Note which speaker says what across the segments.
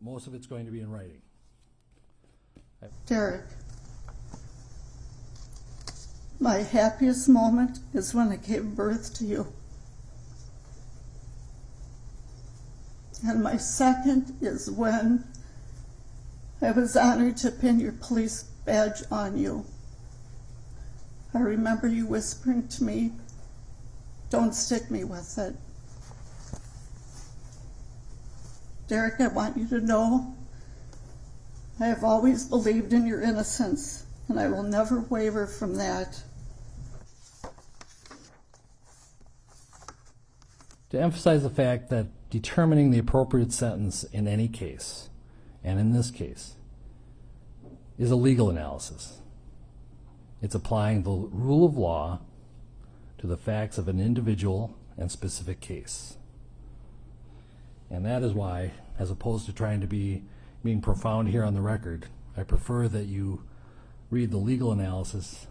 Speaker 1: most of it's going to be in writing.
Speaker 2: Derek, my happiest moment is when I gave birth to you. And my second is when I was honored to pin your police badge on you. I remember you whispering to me, "Don't stick me with it." Derek, I want you to know I have always believed in your innocence, and I will never waver from that.
Speaker 1: To emphasize the fact that determining the appropriate sentence in any case, and in this case, is a legal analysis. It's applying the rule of law to the facts of an individual and specific case. And that is why, as opposed to trying to being profound here on the record, I prefer that you read the legal analysis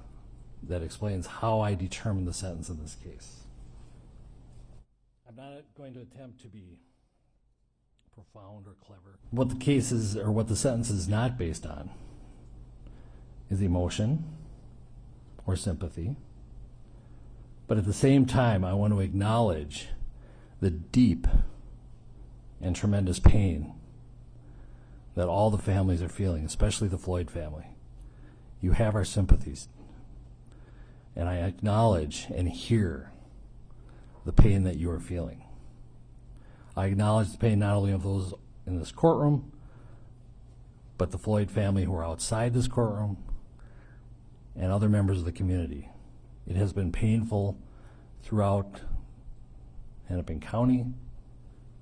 Speaker 1: that explains how I determined the sentence in this case. I'm not going to attempt to be profound or clever. What the case is, or what the sentence is not based on, is emotion or sympathy. But at the same time, I want to acknowledge the deep and tremendous pain that all the families are feeling, especially the Floyd family. You have our sympathies. And I acknowledge and hear the pain that you are feeling. I acknowledge the pain not only of those in this courtroom, but the Floyd family who are outside this courtroom and other members of the community. It has been painful throughout Hennepin County,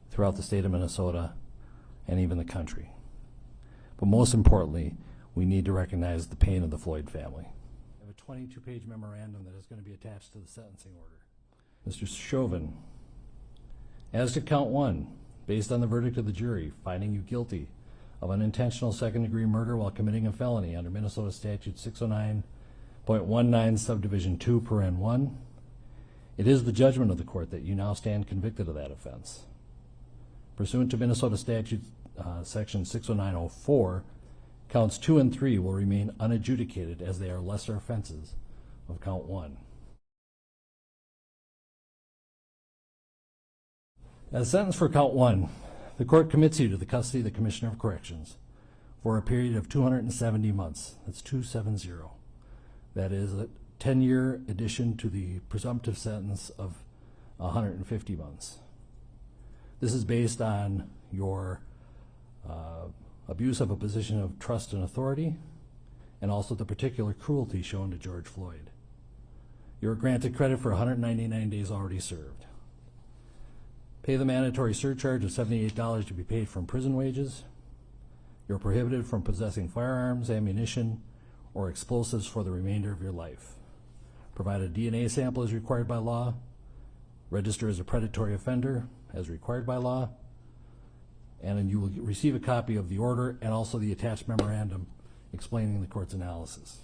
Speaker 1: throughout the state of Minnesota, and even the country. But most importantly, we need to recognize the pain of the Floyd family. I have a 22-page memorandum that is going to be attached to the sentencing order. Mr. Chauvin, as to count 1, based on the verdict of the jury, finding you guilty of unintentional second-degree murder while committing a felony under Minnesota Statute 609.19 subdivision 2, paren 1, it is the judgment of the court that you now stand convicted of that offense. Pursuant to Minnesota Statute section 609.04, counts 2 and 3 will remain unadjudicated as they are lesser offenses of count 1. As sentence for count 1, the court commits you to the custody of the Commissioner of Corrections for a period of 270 months. That's 270. That is a 10-year addition to the presumptive sentence of 150 months. This is based on your abuse of a position of trust and authority, and also the particular cruelty shown to George Floyd. You are granted credit for 199 days already served. Pay the mandatory surcharge of $78 to be paid from prison wages. You're prohibited from possessing firearms, ammunition, or explosives for the remainder of your life. Provide a DNA sample as required by law. Register as a predatory offender as required by law. And then you will receive a copy of the order and also the attached memorandum explaining the court's analysis.